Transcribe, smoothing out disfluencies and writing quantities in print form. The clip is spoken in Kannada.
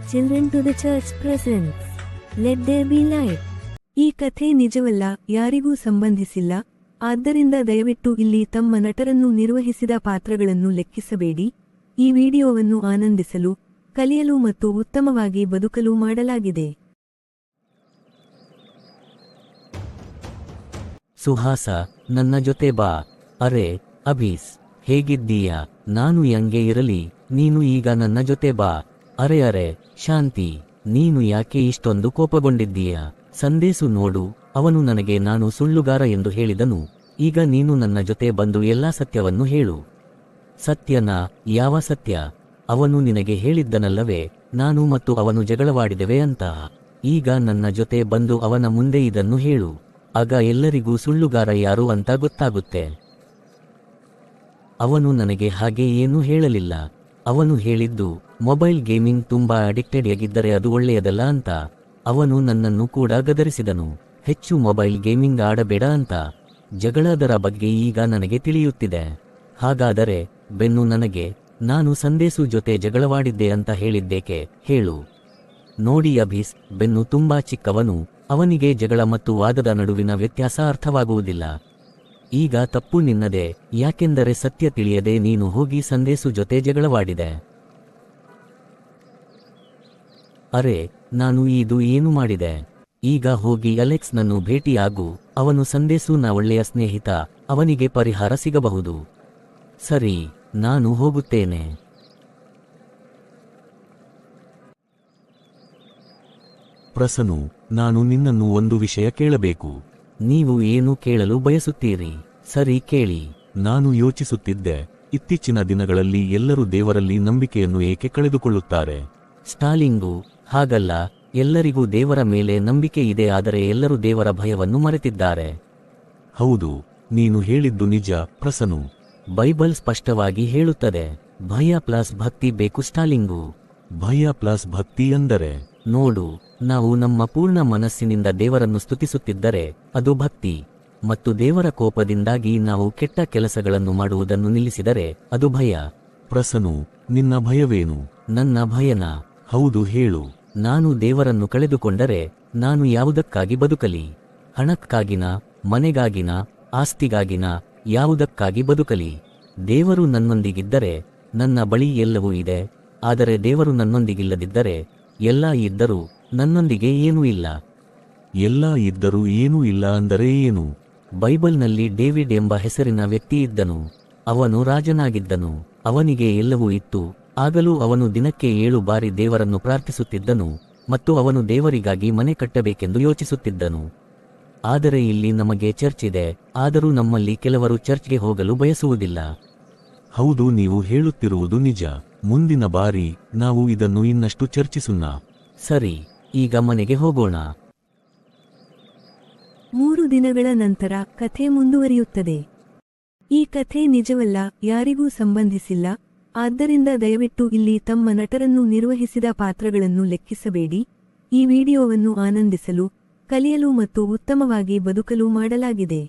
Children to the church presents. Let there be light. ಈ ಕಥೆ ನಿಜವಲ್ಲ, ಯಾರಿಗೂ ಸಂಬಂಧಿಸಿಲ್ಲ. ಆದ್ದರಿಂದ ದಯವಿಟ್ಟು ಇಲ್ಲಿ ತಮ್ಮ ನಟರನ್ನು ನಿರ್ವಹಿಸಿದ ಪಾತ್ರಗಳನ್ನು ಲೆಕ್ಕಿಸಬೇಡಿ. ಈ ವಿಡಿಯೋವನ್ನು ಆನಂದಿಸಲು, ಕಲಿಯಲು ಮತ್ತು ಉತ್ತಮವಾಗಿ ಬದುಕಲು ಮಾಡಲಾಗಿದೆ. ಸುಹಾಸ, ನನ್ನ ಜೊತೆ ಬಾ. ಅರೆ ಅಭೀಸ್, ಹೇಗಿದ್ದೀಯಾ? ನಾನು ಯಂಗೆ ಇರಲಿ, ನೀನು ಈಗ ನನ್ನ ಜೊತೆ ಬಾ. ಅರೆ ಅರೆ ಶಾಂತಿ, ನೀನು ಯಾಕೆ ಇಷ್ಟೊಂದು ಕೋಪಗೊಂಡಿದ್ದೀಯಾ? ಸಂದೇಶು ನೋಡು, ಅವನು ನನಗೆ ನಾನು ಸುಳ್ಳುಗಾರ ಎಂದು ಹೇಳಿದನು. ಈಗ ನೀನು ನನ್ನ ಜೊತೆ ಬಂದು ಎಲ್ಲಾ ಸತ್ಯವನ್ನು ಹೇಳು. ಸತ್ಯನಾ? ಯಾವ ಸತ್ಯ? ಅವನು ನಿನಗೆ ಹೇಳಿದ್ದನಲ್ಲವೇ ನಾನು ಮತ್ತು ಅವನು ಜಗಳವಾಡಿದೆವೆ ಅಂತ. ಈಗ ನನ್ನ ಜೊತೆ ಬಂದು ಅವನ ಮುಂದೆ ಇದನ್ನು ಹೇಳು. ಆಗ ಎಲ್ಲರಿಗೂ ಸುಳ್ಳುಗಾರ ಯಾರು ಅಂತ ಗೊತ್ತಾಗುತ್ತೆ. ಅವನು ನನಗೆ ಹಾಗೆ ಏನೂ ಹೇಳಲಿಲ್ಲ. ಅವನು ಹೇಳಿದ್ದು ಮೊಬೈಲ್ ಗೇಮಿಂಗ್ ತುಂಬಾ ಅಡಿಕ್ಟೆಡ್ ಆಗಿದ್ದರೆ ಅದು ಒಳ್ಳೆಯದಲ್ಲ ಅಂತ. ಅವನು ನನ್ನನ್ನು ಕೂಡ ಗದರಿಸಿದನು, ಹೆಚ್ಚು ಮೊಬೈಲ್ ಗೇಮಿಂಗ್ ಆಡಬೇಡ ಅಂತ. ಜಗಳದರ ಬಗ್ಗೆ ಈಗ ನನಗೆ ತಿಳಿಯುತ್ತಿದೆ. ಹಾಗಾದರೆ ಬೆನ್ನು ನನಗೆ ನಾನು ಸಂದೇಶು ಜೊತೆ ಜಗಳವಾಡಿದ್ದೆ ಅಂತ ಹೇಳಿದ್ದೇಕೆ ಹೇಳು. ನೋಡಿ ಅಭೀಸ್, ಬೆನ್ನು ತುಂಬಾ ಚಿಕ್ಕವನು, ಅವನಿಗೆ ಜಗಳ ಮತ್ತು ವಾದದ ನಡುವಿನ ವ್ಯತ್ಯಾಸ ಅರ್ಥವಾಗುವುದಿಲ್ಲ. ಈಗ ತಪ್ಪು ನಿನ್ನದೇ, ಯಾಕೆಂದರೆ ಸತ್ಯ ತಿಳಿಯದೆ ನೀನು ಹೋಗಿ ಸಂದೇಶು ಜೊತೆ ಜಗಳವಾಡಿದೆ. ಅರೆ ನಾನು ಇದು ಏನು ಮಾಡಿದೆ? ಈಗ ಹೋಗಿ ಅಲೆಕ್ಸ್ ನನ್ನು ಭೇಟಿಯಾಗು. ಅವನು ಸಂದೇಶುನ ಒಳ್ಳೆಯ ಸ್ನೇಹಿತ, ಅವನಿಗೆ ಪರಿಹಾರ ಸಿಗಬಹುದು. ಸರಿ, ನಾನು ಹೋಗುತ್ತೇನೆ. ಪ್ರಸನ್ನು, ನಾನು ನಿನ್ನನ್ನು ಒಂದು ವಿಷಯ ಕೇಳಬೇಕು. ನೀವು ಏನು ಕೇಳಲು ಬಯಸುತ್ತೀರಿ? ಸರಿ, ಕೇಳಿ. ನಾನು ಯೋಚಿಸುತ್ತಿದ್ದೆ, ಇತ್ತೀಚಿನ ದಿನಗಳಲ್ಲಿ ಎಲ್ಲರೂ ದೇವರಲ್ಲಿ ನಂಬಿಕೆಯನ್ನು ಏಕೆ ಕಳೆದುಕೊಳ್ಳುತ್ತಾರೆ? ಸ್ಟಾಲಿಂಗು, ಹಾಗಲ್ಲ, ಎಲ್ಲರಿಗೂ ದೇವರ ಮೇಲೆ ನಂಬಿಕೆ ಇದೆ, ಆದರೆ ಎಲ್ಲರೂ ದೇವರ ಭಯವನ್ನು ಮರೆತಿದ್ದಾರೆ. ಹೌದು, ನೀನು ಹೇಳಿದ್ದು ನಿಜ ಪ್ರಸನ್ನು. ಬೈಬಲ್ ಸ್ಪಷ್ಟವಾಗಿ ಹೇಳುತ್ತದೆ, ಭಯ ಪ್ಲಸ್ ಭಕ್ತಿ ಬೇಕು ಸ್ಟಾಲಿಂಗು. ಭಯ ಪ್ಲಸ್ ಭಕ್ತಿ ಎಂದರೆ? ನೋಡು, ನಾವು ನಮ್ಮ ಪೂರ್ಣ ಮನಸ್ಸಿನಿಂದ ದೇವರನ್ನು ಸ್ತುತಿಸುತ್ತಿದ್ದರೆ ಅದು ಭಕ್ತಿ, ಮತ್ತು ದೇವರ ಕೋಪದಿಂದಾಗಿ ನಾವು ಕೆಟ್ಟ ಕೆಲಸಗಳನ್ನು ಮಾಡುವುದನ್ನು ನಿಲ್ಲಿಸಿದರೆ ಅದು ಭಯ. ಪ್ರಸನ್ನು, ನಿನ್ನ ಭಯವೇನು? ನನ್ನ ಭಯನ? ಹೌದು, ಹೇಳು. ನಾನು ದೇವರನ್ನು ಕಳೆದುಕೊಂಡರೆ ನಾನು ಯಾವುದಕ್ಕಾಗಿ ಬದುಕಲಿ? ಹಣಕ್ಕಾಗಿನ, ಮನೆಗಾಗಿನ, ಆಸ್ತಿಗಾಗಿನ, ಯಾವುದಕ್ಕಾಗಿ ಬದುಕಲಿ? ದೇವರು ನನ್ನೊಂದಿಗಿದ್ದರೆ ನನ್ನ ಬಳಿ ಎಲ್ಲವೂ ಇದೆ, ಆದರೆ ದೇವರು ನನ್ನೊಂದಿಗಿಲ್ಲದಿದ್ದರೆ ಎಲ್ಲ ಇದ್ದರೂ ನನ್ನೊಂದಿಗೆ ಏನೂ ಇಲ್ಲ. ಎಲ್ಲ ಇದ್ದರೂ ಏನೂ ಇಲ್ಲ ಅಂದರೆ ಏನು? ಬೈಬಲ್ನಲ್ಲಿ ಡೇವಿಡ್ ಎಂಬ ಹೆಸರಿನ ವ್ಯಕ್ತಿ ಇದ್ದನು. ಅವನು ರಾಜನಾಗಿದ್ದನು, ಅವನಿಗೆ ಎಲ್ಲವೂ ಇತ್ತು. ಆಗಲೂ ಅವನು ದಿನಕ್ಕೆ 7 ಬಾರಿ ದೇವರನ್ನು ಪ್ರಾರ್ಥಿಸುತ್ತಿದ್ದನು, ಮತ್ತು ಅವನು ದೇವರಿಗಾಗಿ ಮನೆ ಕಟ್ಟಬೇಕೆಂದು ಯೋಚಿಸುತ್ತಿದ್ದನು. ಆದರೆ ಇಲ್ಲಿ ನಮಗೆ ಚರ್ಚ್ ಇದೆ, ಆದರೂ ನಮ್ಮಲ್ಲಿ ಕೆಲವರು ಚರ್ಚ್ಗೆ ಹೋಗಲು ಬಯಸುವುದಿಲ್ಲ. ಹೌದು, ನೀವು ಹೇಳುತ್ತಿರುವುದು ನಿಜ. ಮುಂದಿನ ಬಾರಿ ನಾವು ಇದನ್ನು ಇನ್ನಷ್ಟು ಚರ್ಚಿಸೋಣ. ಸರಿ, ಈಗ ಮನೆಗೆ ಹೋಗೋಣ. 3 ದಿನಗಳ ನಂತರ ಕಥೆ ಮುಂದುವರಿಯುತ್ತದೆ. ಈ ಕಥೆ ನಿಜವಲ್ಲ, ಯಾರಿಗೂ ಸಂಬಂಧಿಸಿಲ್ಲ. ಆದ್ದರಿಂದ ದಯವಿಟ್ಟು ಇಲ್ಲಿ ತಮ್ಮ ನಟರನ್ನು ನಿರ್ವಹಿಸಿದ ಪಾತ್ರಗಳನ್ನು ಲೆಕ್ಕಿಸಬೇಡಿ. ಈ ವಿಡಿಯೋವನ್ನು ಆನಂದಿಸಲು, ಕಲಿಯಲು ಮತ್ತು ಉತ್ತಮವಾಗಿ ಬದುಕಲು ಮಾಡಲಾಗಿದೆ.